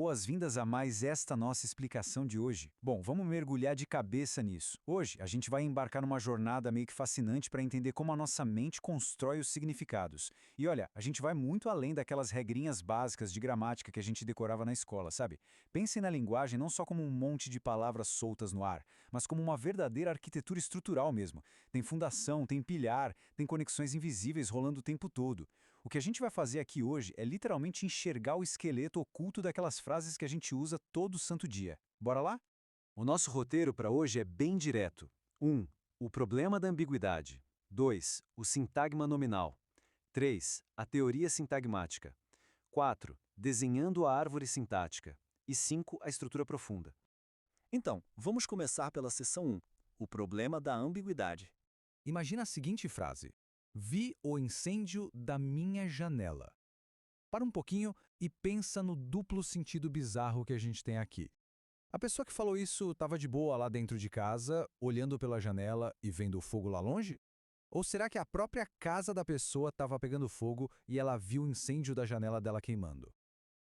boas-vindas a mais esta nossa explicação de hoje. Bom, vamos mergulhar de cabeça nisso. Hoje, a gente vai embarcar numa jornada meio que fascinante para entender como a nossa mente constrói os significados. E olha, a gente vai muito além daquelas regrinhas básicas de gramática que a gente decorava na escola, sabe? Pensem na linguagem não só como um monte de palavras soltas no ar, mas como uma verdadeira arquitetura estrutural mesmo. Tem fundação, tem pilhar, tem conexões invisíveis rolando o tempo todo. O que a gente vai fazer aqui hoje é literalmente enxergar o esqueleto oculto daquelas frases que a gente usa todo santo dia. Bora lá? O nosso roteiro para hoje é bem direto. 1. O problema da ambiguidade. 2. O sintagma nominal. 3. A teoria sintagmática. 4. Desenhando a árvore sintática. E 5. A estrutura profunda. Então, vamos começar pela seção 1, o problema da ambiguidade. Imagina a seguinte frase: vi o incêndio da minha janela. Para um pouquinho e pensa no duplo sentido bizarro que a gente tem aqui. A pessoa que falou isso estava de boa lá dentro de casa, olhando pela janela e vendo o fogo lá longe? Ou será que a própria casa da pessoa estava pegando fogo e ela viu o incêndio da janela dela queimando?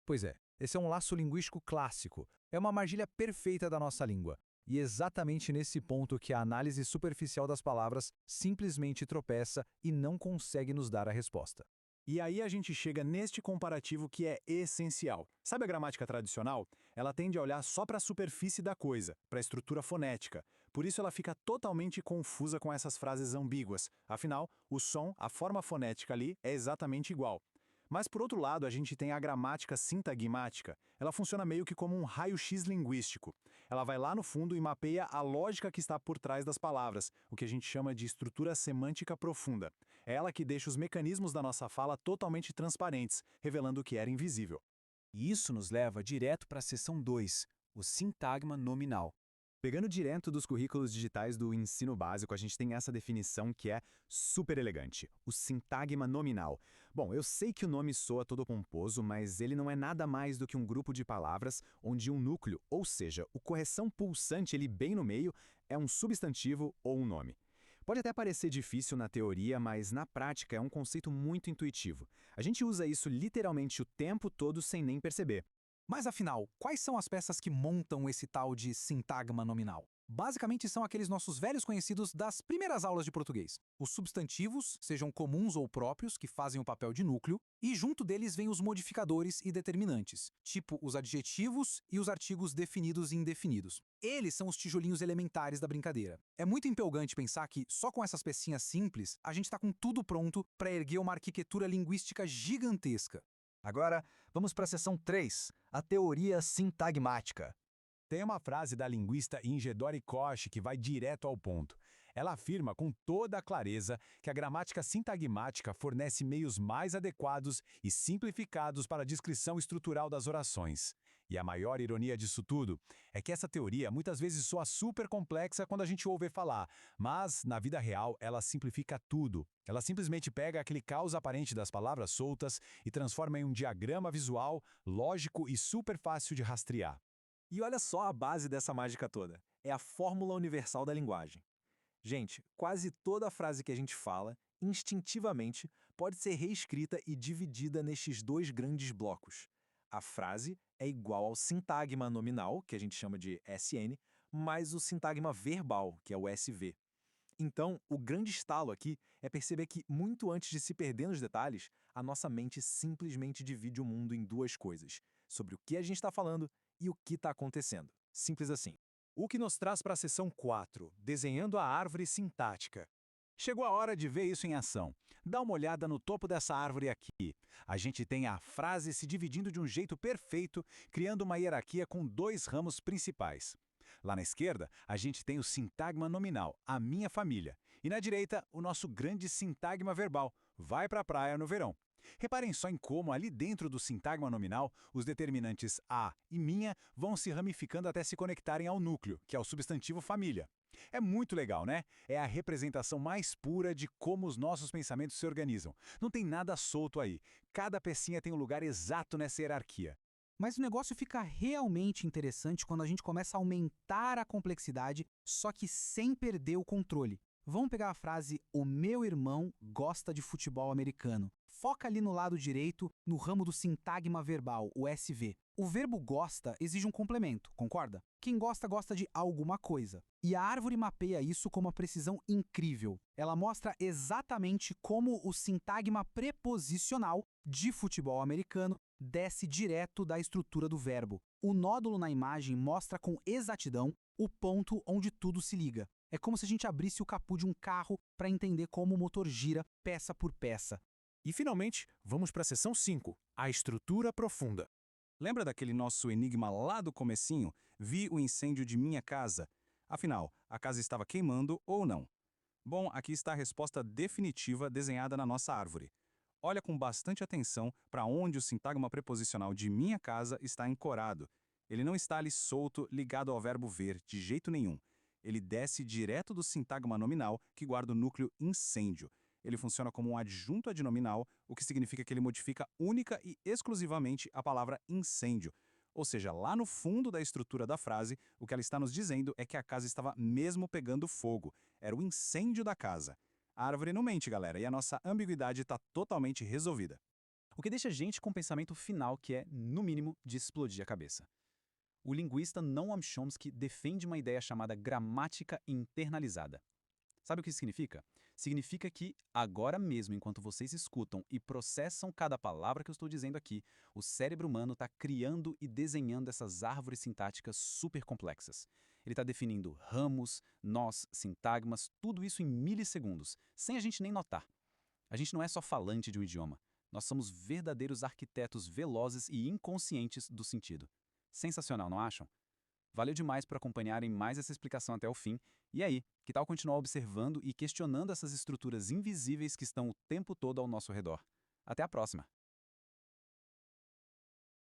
Pois é, esse é um laço linguístico clássico, é uma armadilha perfeita da nossa língua. E exatamente nesse ponto que a análise superficial das palavras simplesmente tropeça e não consegue nos dar a resposta. E aí a gente chega neste comparativo que é essencial. Sabe a gramática tradicional? Ela tende a olhar só para a superfície da coisa, para a estrutura fonética. Por isso ela fica totalmente confusa com essas frases ambíguas. Afinal, o som, a forma fonética ali, é exatamente igual. Mas, por outro lado, a gente tem a gramática sintagmática. Ela funciona meio que como um raio-x linguístico. Ela vai lá no fundo e mapeia a lógica que está por trás das palavras, o que a gente chama de estrutura semântica profunda. É ela que deixa os mecanismos da nossa fala totalmente transparentes, revelando o que era invisível. E isso nos leva direto para a seção 2, o sintagma nominal. Pegando direto dos currículos digitais do ensino básico, a gente tem essa definição que é super elegante, o sintagma nominal. Bom, eu sei que o nome soa todo pomposo, mas ele não é nada mais do que um grupo de palavras onde um núcleo, ou seja, o correção pulsante ali bem no meio, é um substantivo ou um nome. Pode até parecer difícil na teoria, mas na prática é um conceito muito intuitivo. A gente usa isso literalmente o tempo todo sem nem perceber. Mas afinal, quais são as peças que montam esse tal de sintagma nominal? Basicamente são aqueles nossos velhos conhecidos das primeiras aulas de português. Os substantivos, sejam comuns ou próprios, que fazem o papel de núcleo, e junto deles vêm os modificadores e determinantes, tipo os adjetivos e os artigos definidos e indefinidos. Eles são os tijolinhos elementares da brincadeira. É muito empolgante pensar que, só com essas pecinhas simples, a gente está com tudo pronto para erguer uma arquitetura linguística gigantesca. Agora, vamos para a seção 3, a teoria sintagmática. Tem uma frase da linguista Inge Dorikoshi que vai direto ao ponto. Ela afirma com toda a clareza que a gramática sintagmática fornece meios mais adequados e simplificados para a descrição estrutural das orações. E a maior ironia disso tudo é que essa teoria muitas vezes soa super complexa quando a gente ouve falar, mas, na vida real, ela simplifica tudo. Ela simplesmente pega aquele caos aparente das palavras soltas e transforma em um diagrama visual, lógico e super fácil de rastrear. E olha só a base dessa mágica toda. É a fórmula universal da linguagem. Gente, quase toda frase que a gente fala, instintivamente, pode ser reescrita e dividida nestes dois grandes blocos. A frase é igual ao sintagma nominal, que a gente chama de SN, mais o sintagma verbal, que é o SV. Então, o grande estalo aqui é perceber que, muito antes de se perder nos detalhes, a nossa mente simplesmente divide o mundo em duas coisas: sobre o que a gente está falando e o que está acontecendo. Simples assim. O que nos traz para a seção 4, desenhando a árvore sintática. Chegou a hora de ver isso em ação. Dá uma olhada no topo dessa árvore aqui. A gente tem a frase se dividindo de um jeito perfeito, criando uma hierarquia com dois ramos principais. Lá na esquerda, a gente tem o sintagma nominal, a minha família. E na direita, o nosso grande sintagma verbal, vai pra praia no verão. Reparem só em como, ali dentro do sintagma nominal, os determinantes a e minha vão se ramificando até se conectarem ao núcleo, que é o substantivo família. É muito legal, né? É a representação mais pura de como os nossos pensamentos se organizam. Não tem nada solto aí. Cada pecinha tem um lugar exato nessa hierarquia. Mas o negócio fica realmente interessante quando a gente começa a aumentar a complexidade, só que sem perder o controle. Vamos pegar a frase "O meu irmão gosta de futebol americano". Foca ali no lado direito, no ramo do sintagma verbal, o SV. O verbo gosta exige um complemento, concorda? Quem gosta, gosta de alguma coisa. E a árvore mapeia isso com uma precisão incrível. Ela mostra exatamente como o sintagma preposicional de futebol americano desce direto da estrutura do verbo. O nódulo na imagem mostra com exatidão o ponto onde tudo se liga. É como se a gente abrisse o capô de um carro para entender como o motor gira peça por peça. E, finalmente, vamos para a seção 5, a estrutura profunda. Lembra daquele nosso enigma lá do comecinho? Vi o incêndio de minha casa. Afinal, a casa estava queimando ou não? Bom, aqui está a resposta definitiva desenhada na nossa árvore. Olha com bastante atenção para onde o sintagma preposicional de minha casa está ancorado. Ele não está ali solto, ligado ao verbo ver, de jeito nenhum. Ele desce direto do sintagma nominal, que guarda o núcleo incêndio. Ele funciona como um adjunto adnominal, o que significa que ele modifica única e exclusivamente a palavra incêndio. Ou seja, lá no fundo da estrutura da frase, o que ela está nos dizendo é que a casa estava mesmo pegando fogo. Era o incêndio da casa. A árvore não mente, galera, e a nossa ambiguidade está totalmente resolvida. O que deixa a gente com o pensamento final que é, no mínimo, de explodir a cabeça. O linguista Noam Chomsky defende uma ideia chamada gramática internalizada. Sabe o que isso significa? Significa que, agora mesmo, enquanto vocês escutam e processam cada palavra que eu estou dizendo aqui, o cérebro humano está criando e desenhando essas árvores sintáticas super complexas. Ele está definindo ramos, nós, sintagmas, tudo isso em milissegundos, sem a gente nem notar. A gente não é só falante de um idioma. Nós somos verdadeiros arquitetos velozes e inconscientes do sentido. Sensacional, não acham? Valeu demais por acompanharem mais essa explicação até o fim. E aí, que tal continuar observando e questionando essas estruturas invisíveis que estão o tempo todo ao nosso redor? Até a próxima!